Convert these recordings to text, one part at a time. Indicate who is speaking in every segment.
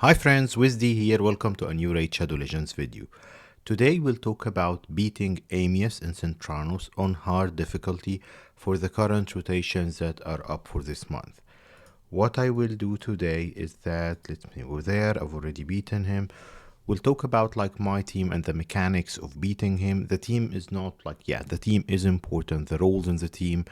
Speaker 1: Hi friends, WizD here, welcome to a new Raid Shadow Legends video. Today we'll talk about beating Amius and Centranos on hard difficulty for the current rotations that are up for this month. What I will do today is that, let me go there, I've already beaten him. We'll talk about like my team and the mechanics of beating him. The team is not like, the team is important, the roles in the team.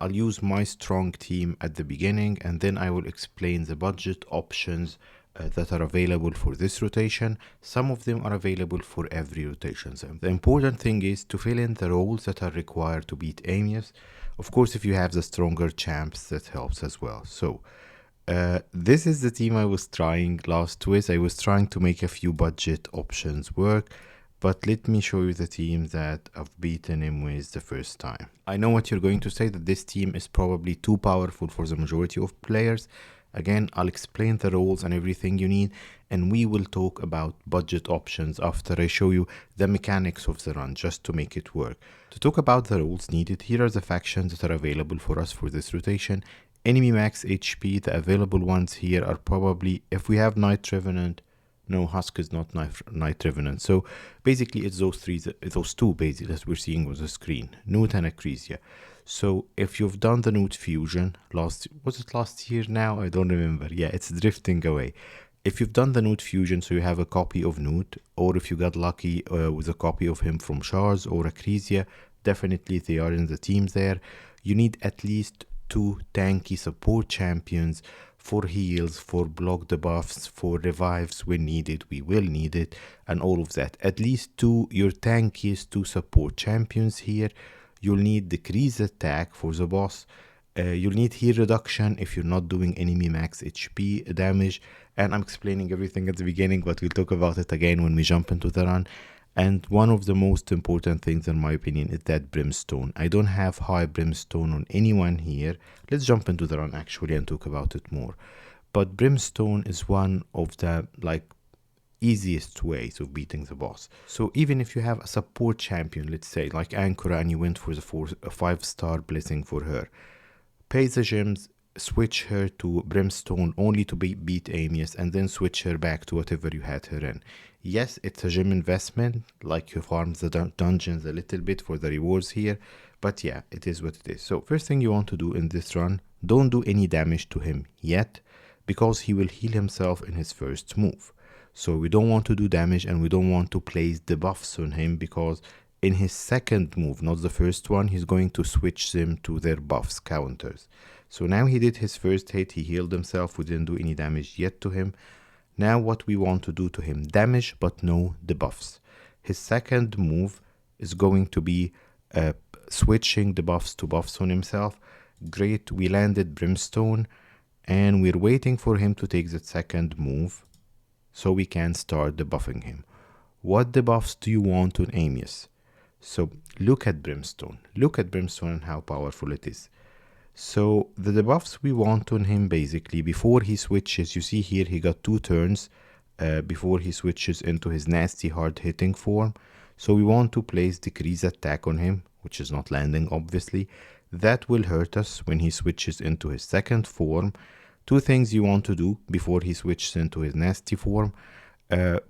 Speaker 1: I'll use my strong team at the beginning and then I will explain the budget options that are available for this rotation. Some of them are available for every rotation. So the important thing is to fill in the roles that are required to beat Amius. Of course, if you have the stronger champs, that helps as well. So this is the team I was trying last with. I was trying to make a few budget options work, but let me show you the team that I've beaten him with the first time. I know what you're going to say, that this team is probably too powerful for the majority of players. Again, I'll explain the roles and everything you need, and we will talk about budget options after I show you the mechanics of the run, just to make it work. To talk about the roles needed, here are the factions that are available for us for this rotation. Enemy max HP, the available ones here are probably, if we have Night Revenant, no, Husk is not Night Revenant. So basically it's those two basically that we're seeing on the screen, Newt and Acrisia. So if you've done the Newt fusion was it last year now? I don't remember. Yeah, it's drifting away. If you've done the Newt fusion, so you have a copy of Newt, or if you got lucky with a copy of him from Shards or Acrisia, definitely they are in the team there. You need at least 2 tanky support champions for heals, for block debuffs, for revives when needed, we will need it, and all of that. At least 2, your tankiest 2 support champions here. You'll need decrease attack for the boss. You'll need heal reduction if you're not doing enemy max HP damage. And I'm explaining everything at the beginning, but we'll talk about it again when we jump into the run. And one of the most important things in my opinion is that Brimstone. I don't have high Brimstone on anyone here. Let's jump into the run actually and talk about it more. But Brimstone is one of the easiest ways of beating the boss. So even if you have a support champion, let's say like Ankura, and you went for the 5-star blessing for her, pay the gems, switch her to Brimstone only to beat Amius, and then switch her back to whatever you had her in. Yes, it's a gem investment, like you farm the dungeons a little bit for the rewards here, but yeah, it is what it is. So first thing you want to do in this run, don't do any damage to him yet, because he will heal himself in his first move. So we don't want to do damage, and we don't want to place debuffs on him, because in his second move, not the first one, he's going to switch them to their buffs counters. So now he did his first hit, he healed himself, we didn't do any damage yet to him. Now what we want to do to him, damage but no debuffs. His second move is going to be switching debuffs to buffs on himself. Great, we landed Brimstone, and we're waiting for him to take that second move so we can start debuffing him. What debuffs do you want on Amius? So look at Brimstone. Look at Brimstone and how powerful it is. So the debuffs we want on him basically before he switches, you see here he got 2 turns before he switches into his nasty hard hitting form. So we want to place decrease attack on him, which is not landing obviously. That will hurt us when he switches into his second form. 2 things you want to do before he switches into his nasty form.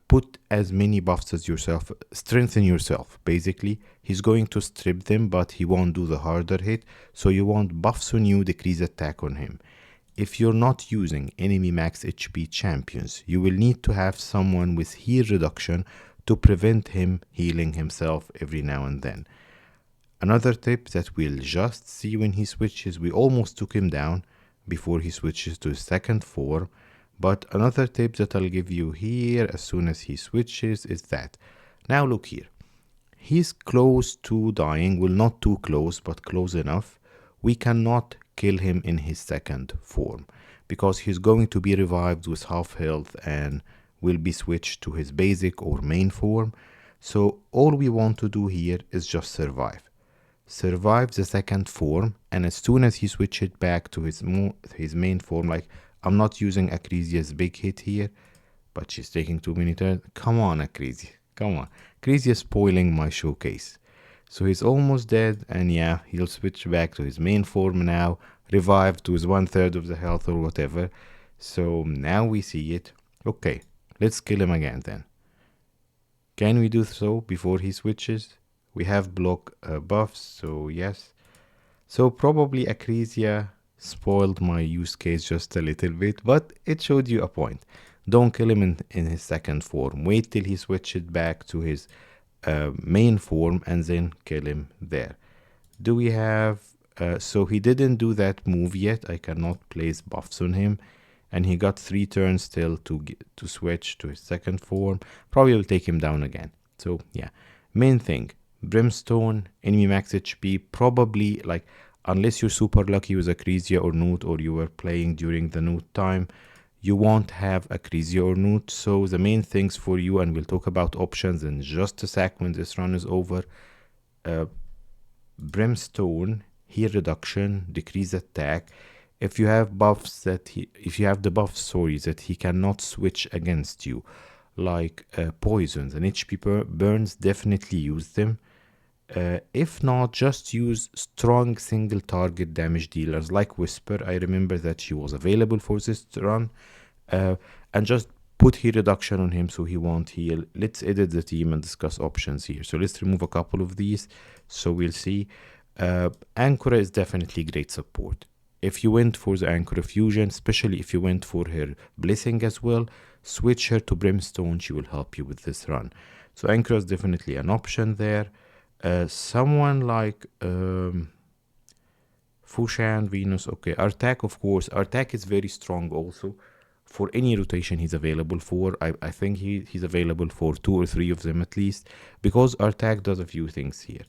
Speaker 1: Put as many buffs as yourself, strengthen yourself basically. He's going to strip them, but he won't do the harder hit, so you want buffs on you, decrease attack on him. If you're not using enemy max HP champions, you will need to have someone with heal reduction to prevent him healing himself every now and then. Another tip that we'll just see when he switches, we almost took him down before he switches to his second form. But another tip that I'll give you here as soon as he switches is that, now look here, he's close to dying, well not too close but close enough. We cannot kill him in his second form because he's going to be revived with half health and will be switched to his basic or main form. So all we want to do here is just survive the second form, and as soon as he switches back to his main form, like I'm not using Acrisia's big hit here, but she's taking too many turns. Come on, Acrisia. Come on. Acrisia is spoiling my showcase. So he's almost dead, and yeah, he'll switch back to his main form now, revived to his 1/3 of the health or whatever. So now we see it. Okay, let's kill him again then. Can we do so before he switches? We have block buffs, so yes. So probably Acrisia spoiled my use case just a little bit, but it showed you a point. Don't kill him in his second form. Wait till he switches back to his main form and then kill him there. Do we have... so he didn't do that move yet. I cannot place buffs on him. And he got 3 turns still to switch to his second form. Probably will take him down again. So yeah, main thing, Brimstone, enemy max HP, probably like, unless you're super lucky with Acrisia or Newt, or you were playing during the Newt time, you won't have Acrisia or Newt. So the main things for you, and we'll talk about options in just a sec when this run is over, Brimstone, heal reduction, decrease attack. If you have buffs that if you have the buffs, sorry, that he cannot switch against you, like poisons and HP burns, definitely use them. If not, just use strong single target damage dealers like Whisper. I remember that she was available for this run. And just put heal reduction on him so he won't heal. Let's edit the team and discuss options here. So let's remove a couple of these. So we'll see. Ancora is definitely great support. If you went for the Ancora Fusion, especially if you went for her Blessing as well, switch her to Brimstone. She will help you with this run. So Ancora is definitely an option there. Someone like Fushan, Venus, okay. Artak, of course. Artak is very strong also. For any rotation he's available for, I think he's available for 2 or 3 of them at least, because Artak does a few things here.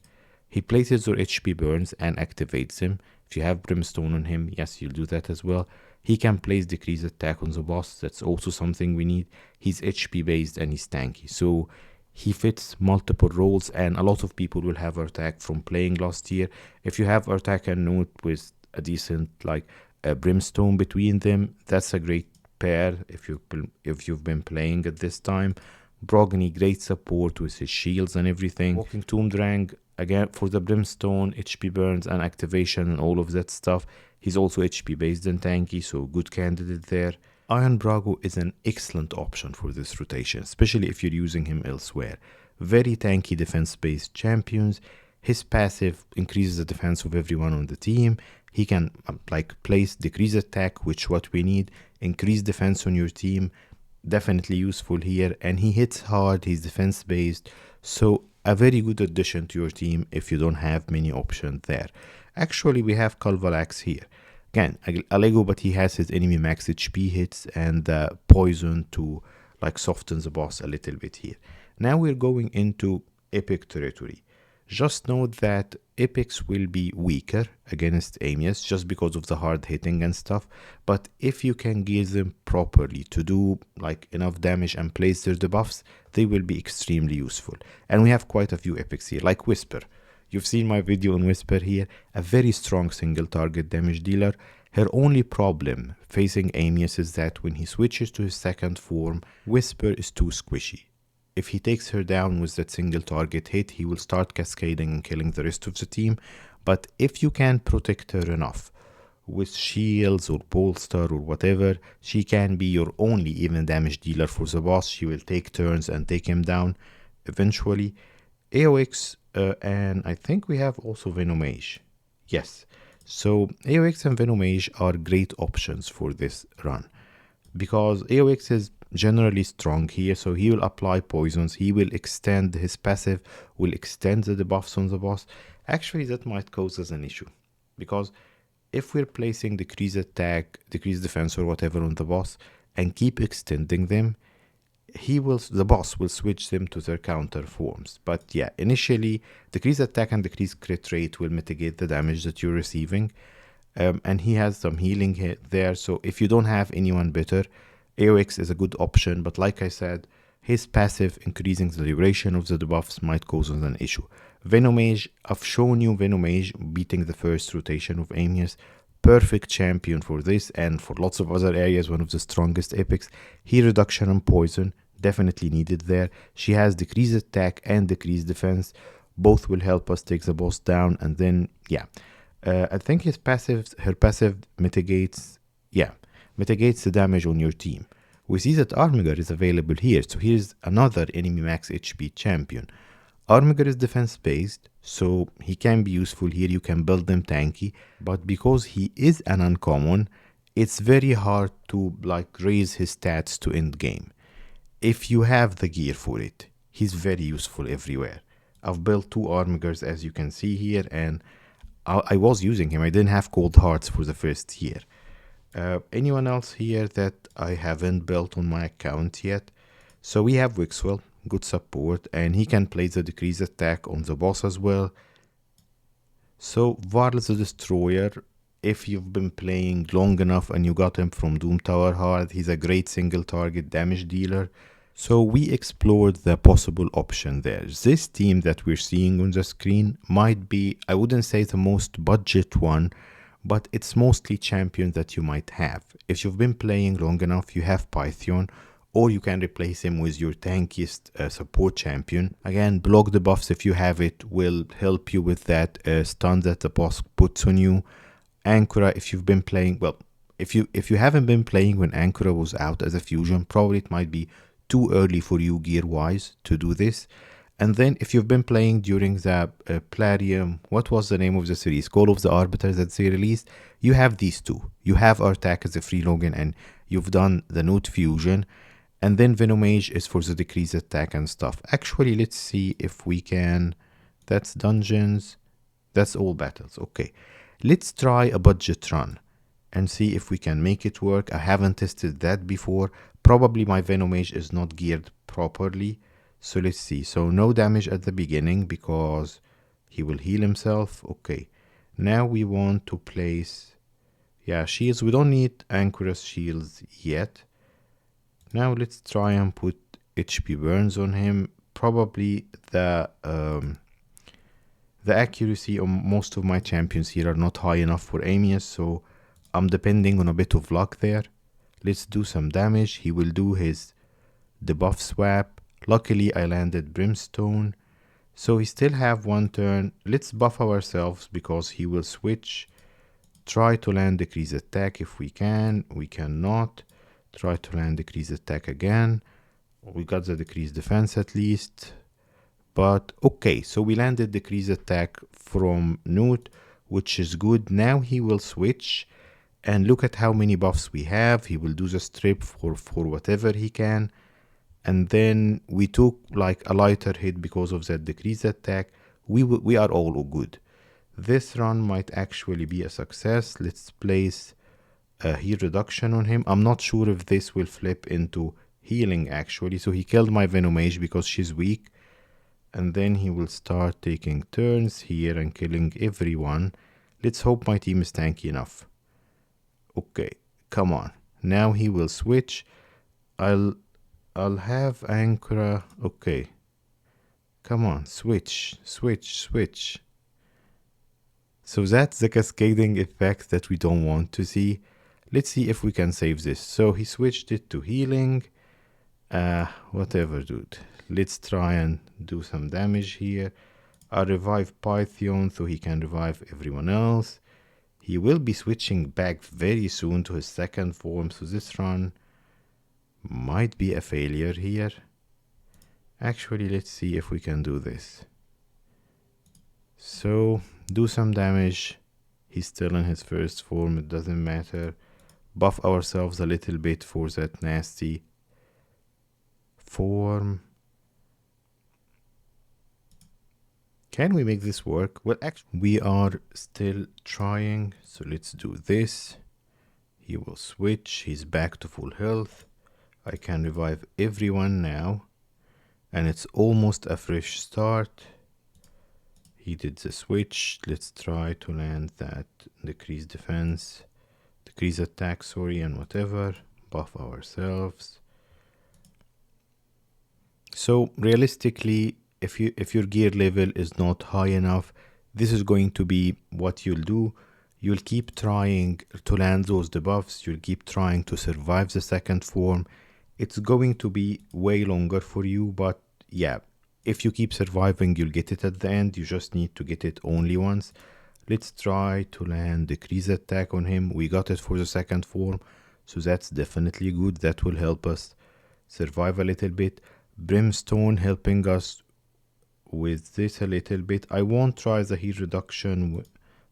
Speaker 1: He places your HP burns and activates him. If you have Brimstone on him, yes, you'll do that as well. He can place decreased attack on the boss. That's also something we need. He's HP based and he's tanky, so he fits multiple roles, and a lot of people will have Artak from playing last year. If you have Artak and Note with a decent like Brimstone between them, that's a great pair if you've been playing at this time. Brogni, great support with his shields and everything. Walking Tomb Drang, again for the Brimstone, HP burns and activation and all of that stuff. He's also HP based and tanky, so good candidate there. Iron Brago is an excellent option for this rotation, especially if you're using him elsewhere. Very tanky defense based champions. His passive increases the defense of everyone on the team. He can like place decrease attack, which what we need, increase defense on your team, definitely useful here. And he hits hard, he's defense based, so a very good addition to your team if you don't have many options there. Actually, we have Kalvalax here. Again, a Lego, but he has his enemy max HP hits and the poison to like soften the boss a little bit here. Now we're going into epic territory. Just note that epics will be weaker against Amius just because of the hard hitting and stuff, but if you can gear them properly to do like enough damage and place their debuffs, they will be extremely useful. And we have quite a few epics here, like Whisper. You've seen my video on Whisper here, a very strong single target damage dealer. Her only problem facing Amius is that when he switches to his second form, Whisper is too squishy. If he takes her down with that single target hit, he will start cascading and killing the rest of the team. But if you can protect her enough with shields or bolster or whatever, she can be your only even damage dealer for the boss. She will take turns and take him down eventually. AOX and I think we have also Venomage. Yes, so AOX and Venomage are great options for this run because AOX is generally strong here, so he will apply poisons, he will extend his passive, will extend the debuffs on the boss. Actually, that might cause us an issue because if we're placing decreased attack, decreased defense or whatever on the boss and keep extending them, the boss will switch them to their counter forms. But yeah, initially decreased attack and decreased crit rate will mitigate the damage that you're receiving, and he has some healing there, so if you don't have anyone better, AOX is a good option. But like I said, his passive increasing the duration of the debuffs might cause us an issue. Venomage, I've shown you Venomage beating the first rotation of Amius. Perfect champion for this and for lots of other areas, one of the strongest epics. Heal reduction and poison, definitely needed there. She has decreased attack and decreased defense. Both will help us take the boss down. And then, yeah, I think her passive mitigates the damage on your team, we see that Armiger is available here. So here's another enemy max HP champion. Armiger is defense based, so he can be useful here. You can build them tanky, but because he is an uncommon, it's very hard to like raise his stats to end game. If you have the gear for it, he's very useful everywhere. I've built 2 Armigers as you can see here, and I was using him. I didn't have cold hearts for the first year. Anyone else here that I haven't built on my account yet? So we have Wixwell, good support, and he can play the decrease attack on the boss as well. So Varl the Destroyer, if you've been playing long enough and you got him from Doom Tower Hard, he's a great single target damage dealer. So we explored the possible option there. This team that we're seeing on the screen might be, I wouldn't say the most budget one, but it's mostly champions that you might have. If you've been playing long enough, you have Python, or you can replace him with your tankiest support champion. Again, block the buffs if you have it will help you with that stun that the boss puts on you. Ankura, if you've been playing, well, if you haven't been playing when Ankura was out as a fusion, probably it might be too early for you gear-wise to do this. And then if you've been playing during the Plarium, what was the name of the series? Call of the Arbiter that they released, you have these two. You have Artak as a free login and you've done the Note Fusion. And then Venomage is for the decrease attack and stuff. Actually, let's see if we can. That's dungeons. That's all battles. Okay. Let's try a budget run and see if we can make it work. I haven't tested that before. Probably my Venomage is not geared properly. So let's see. So no damage at the beginning because he will heal himself. Okay. Now we want to place, yeah, shields. We don't need Anchorus shields yet. Now let's try and put HP burns on him. Probably the accuracy on most of my champions here are not high enough for Amius, so I'm depending on a bit of luck there. Let's do some damage. He will do his debuff swap. Luckily I landed Brimstone, so we still have 1 turn. Let's buff ourselves because he will switch. Try to land decrease attack if we can. We cannot. Try to land decrease attack again. We got the decrease defense at least. But okay, so we landed decrease attack from Newt, which is good. Now he will switch and look at how many buffs we have. He will do the strip for whatever he can. And then we took like a lighter hit because of that decrease attack. We are all good. This run might actually be a success. Let's place a heal reduction on him. I'm not sure if this will flip into healing actually. So he killed my Venomage because she's weak. And then he will start taking turns here and killing everyone. Let's hope my team is tanky enough. Okay, come on. Now he will switch. I'll have Ankara. Okay. Come on, switch. So that's the cascading effect that we don't want to see. Let's see if we can save this. So he switched it to healing. Whatever, dude. Let's try and do some damage here. I'll revive Python so he can revive everyone else. He will be switching back very soon to his second form, so this run might be a failure here. Actually, let's see if we can do this. So, do some damage. He's still in his first form, it doesn't matter. Buff ourselves a little bit for that nasty form. Can we make this work? Well, actually, we are still trying. So let's do this. He will switch. He's back to full health. I can revive everyone now. And it's almost a fresh start. He did the switch. Let's try to land that decrease defense, decrease attack, sorry, and whatever. Buff ourselves. So realistically, if your gear level is not high enough, this is going to be what you'll do. You'll keep trying to land those debuffs. You'll keep trying to survive the second form. It's going to be way longer for you, but yeah, if you keep surviving, you'll get it at the end. You just need to get it only once. Let's try to land decrease attack on him. We got it for the second form. So that's definitely good. That will help us survive a little bit. Brimstone helping us with this a little bit. I won't try the heat reduction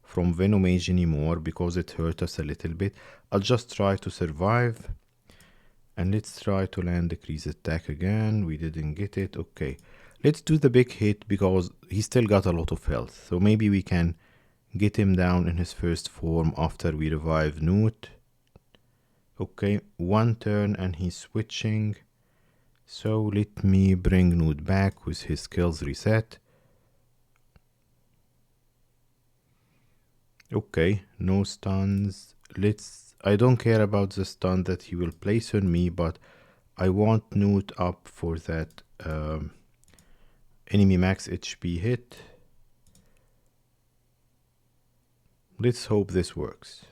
Speaker 1: from Venomage anymore because it hurt us a little bit. I'll just try to survive. And let's try to land decrease attack again. We didn't get it. Okay. Let's do the big hit because he still got a lot of health. So maybe we can get him down in his first form after we revive Newt. Okay, one turn and he's switching. So let me bring Newt back with his skills reset. Okay, no stuns. I don't care about the stun that he will place on me, but I want Newt up for that enemy max HP hit. Let's hope this works.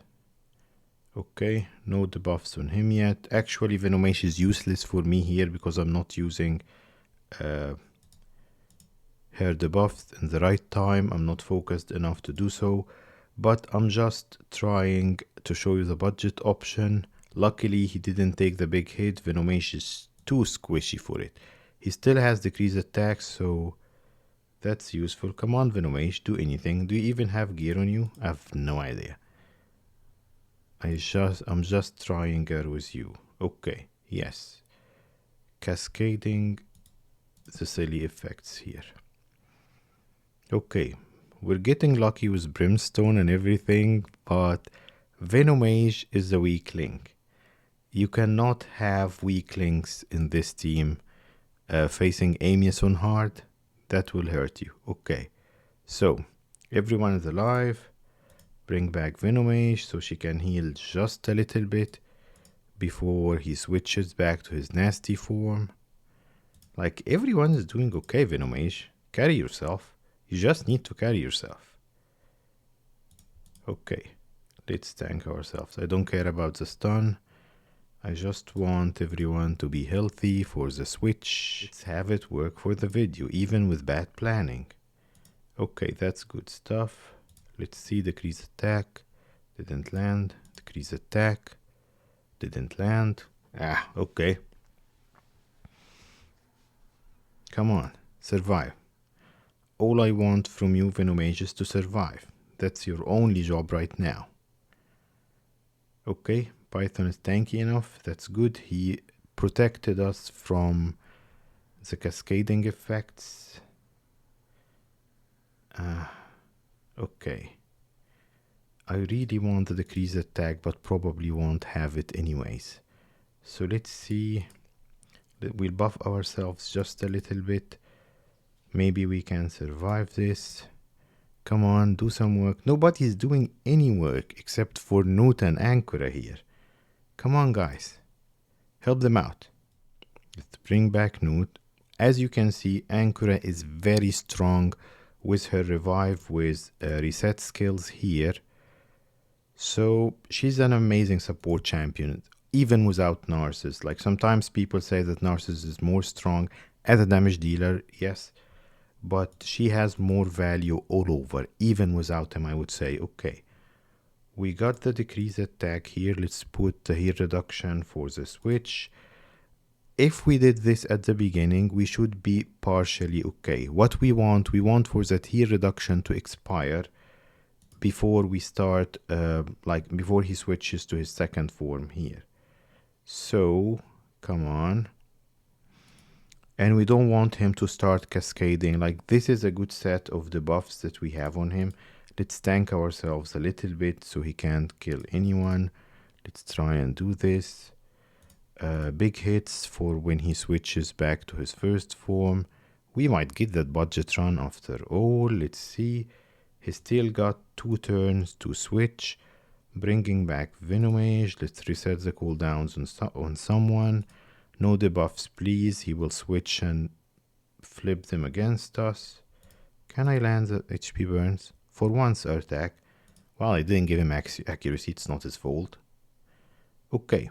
Speaker 1: Okay, no debuffs on him yet. Actually, Venomage is useless for me here because I'm not using her debuffs in the right time. I'm not focused enough to do so. But I'm just trying to show you the budget option. Luckily, he didn't take the big hit. Venomage is too squishy for it. He still has decreased attack, so that's useful. Come on, Venomage, do anything. Do you even have gear on you? I have no idea. I'm just trying her with you. Okay, yes. Cascading the silly effects here. Okay, we're getting lucky with Brimstone and everything, but Venomage is a weak link. You cannot have weak links in this team facing Amius on hard. That will hurt you. Okay, so everyone is alive. Bring back Venomage so she can heal just a little bit before he switches back to his nasty form. Like, everyone is doing okay, Venomage. Carry yourself. You just need to carry yourself. Okay, let's tank ourselves. I don't care about the stun. I just want everyone to be healthy for the switch. Let's have it work for the video, even with bad planning. Okay, that's good stuff. Let's see, decrease attack. Didn't land. Decrease attack. Didn't land. Ah, okay. Come on, survive. All I want from you, Venomage, is to survive. That's your only job right now. Okay, Python is tanky enough. That's good. He protected us from the cascading effects. Okay. I really want the decrease attack, but probably won't have it anyways. So let's see. We'll buff ourselves just a little bit. Maybe we can survive this. Come on, do some work. Nobody's doing any work except for Newt and Ankura here. Come on, guys. Help them out. Let's bring back Newt. As you can see, Ankura is very strong with her revive with reset skills here. So she's an amazing support champion, even without Narcissus. Like, sometimes people say that Narcissus is more strong as a damage dealer, yes, but she has more value all over, even without him, I would say. Okay, we got the decrease attack here. Let's put the heat reduction for the switch. If we did this at the beginning, we should be partially okay. What we want for that heat reduction to expire before we start, before he switches to his second form here. So, come on. And we don't want him to start cascading. Like, this is a good set of debuffs that we have on him. Let's tank ourselves a little bit so he can't kill anyone. Let's try and do this. Big hits for when he switches back to his first form. We might get that budget run after all. Let's see. He still got 2 turns to switch. Bringing back Venomage. Let's reset the cooldowns on someone. No debuffs, please. He will switch and flip them against us. Can I land the HP burns? For once, attack. Well, I didn't give him accuracy. It's not his fault. Okay.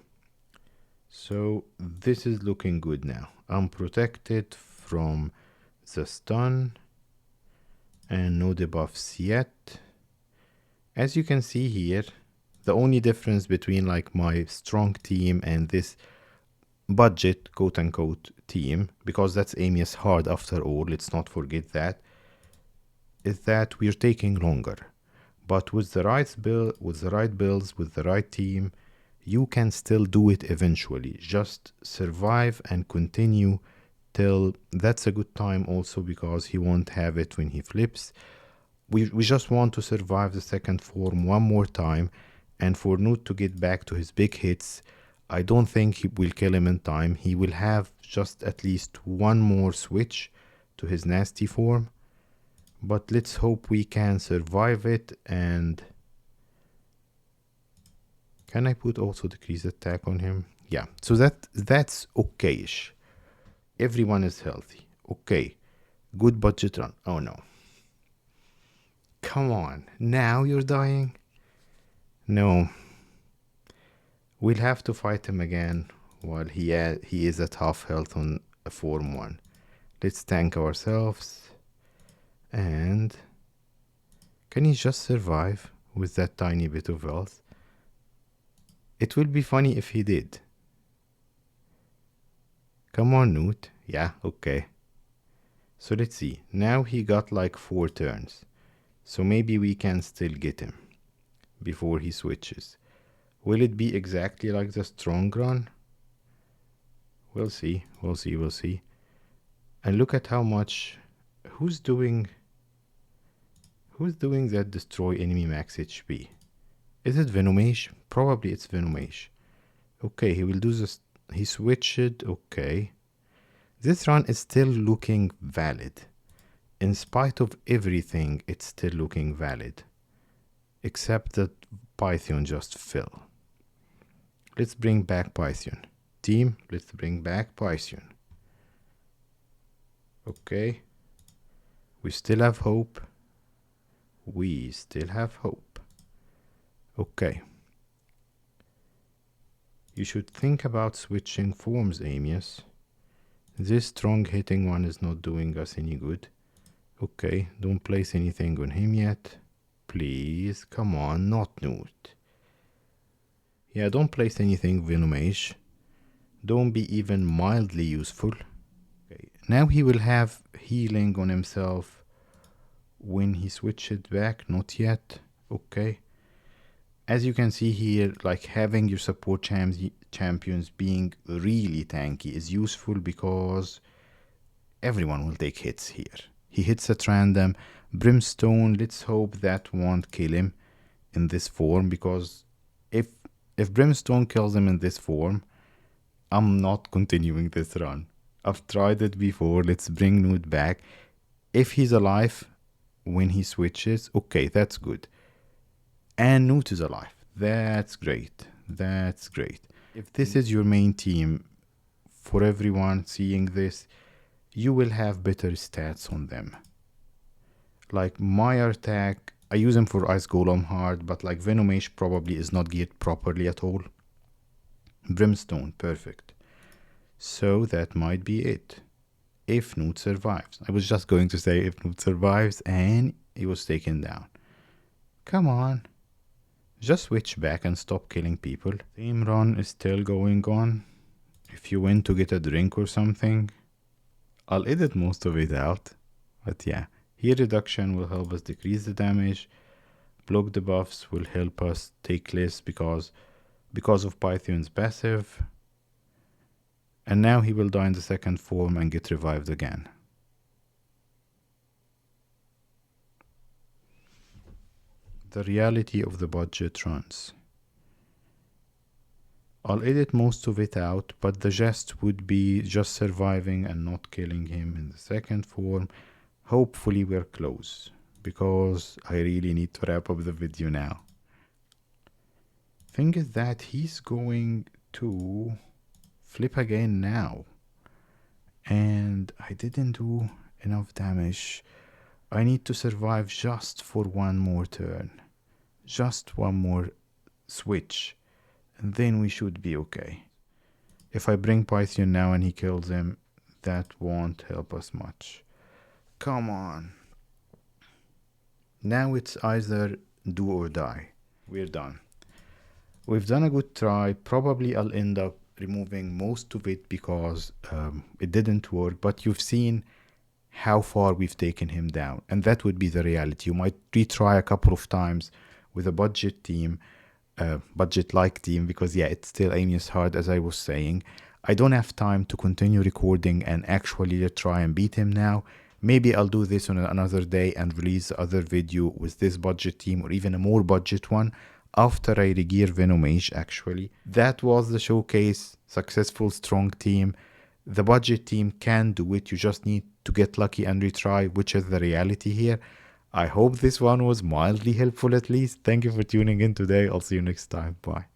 Speaker 1: So this is looking good now. I'm protected from the stun. And no debuffs yet. As you can see here, The only difference between like my strong team and this budget quote unquote team, because that's Amius hard after all, let's not forget that, is that we're taking longer. But with the right build, with the right builds, with the right team, you can still do it eventually. Just survive and continue till that's a good time also, because he won't have it when he flips. We just want to survive the second form one more time, and for Newt to get back to his big hits. I don't think he will kill him in time. He will have just at least one more switch to his nasty form. But let's hope we can survive it. And can I put also decrease attack on him? Yeah, so that's okayish. Everyone is healthy. Okay, good budget run. Oh no. Come on, now you're dying? No. We'll have to fight him again while he is at half health on a form 1. Let's tank ourselves. And can he just survive with that tiny bit of health? It will be funny if he did. Come on, Newt. Yeah, okay. So let's see. Now he got like 4 turns. So maybe we can still get him before he switches. Will it be exactly like the strong run? We'll see. We'll see. We'll see. And look at how much... Who's doing that destroy enemy max HP? Is it Venomage? Probably it's Venomage. Okay, he will do this. He switched. Okay. This run is still looking valid. In spite of everything, it's still looking valid. Except that Python just fell. Let's bring back Python. Team, let's bring back Python. Okay. We still have hope. We still have hope. Okay. You should think about switching forms, Amius. This strong hitting one is not doing us any good. Okay, don't place anything on him yet. Please, come on, not Newt. Yeah, don't place anything Venomage. Don't be even mildly useful. Okay, now he will have healing on himself when he switches back. Not yet. Okay. As you can see here, like having your support champions being really tanky is useful, because everyone will take hits here. He hits at random. Brimstone, let's hope that won't kill him in this form, because if Brimstone kills him in this form, I'm not continuing this run. I've tried it before. Let's bring Newt back. If he's alive when he switches, okay, that's good. And Newt is alive. That's great. That's great. If this is your main team, for everyone seeing this, you will have better stats on them. Like my attack, I use him for Ice Golem hard, but like Venomage probably is not geared properly at all. Brimstone, perfect. So that might be it. If Newt survives. I was just going to say if Newt survives, and he was taken down. Come on. Just switch back and stop killing people. Same run is still going on. If you went to get a drink or something, I'll edit most of it out. But yeah, heal reduction will help us decrease the damage. Block debuffs will help us take less because of Python's passive. And now he will die in the second form and get revived again. The reality of the budget runs. I'll edit most of it out, but the gist would be just surviving and not killing him in the second form. Hopefully we're close, because I really need to wrap up the video now. Thing is that he's going to flip again now, and I didn't do enough damage. I need to survive just for one more turn, just one more switch, and then we should be okay. If I bring Python now and he kills him, that won't help us much. Come on. Now it's either do or die. We're done. We've done a good try. Probably I'll end up removing most of it because it didn't work, but you've seen how far we've taken him down. And that would be the reality. You might retry a couple of times with a budget team, budget-like team, because yeah, it's still Amius hard, as I was saying. I don't have time to continue recording and actually try and beat him now. Maybe I'll do this on another day and release the other video with this budget team or even a more budget one after I regear Venomage actually. That was the showcase, successful strong team. The budget team can do it, you just need to get lucky and retry, which is the reality here. I hope this one was mildly helpful at least. Thank you for tuning in today. I'll see you next time. Bye.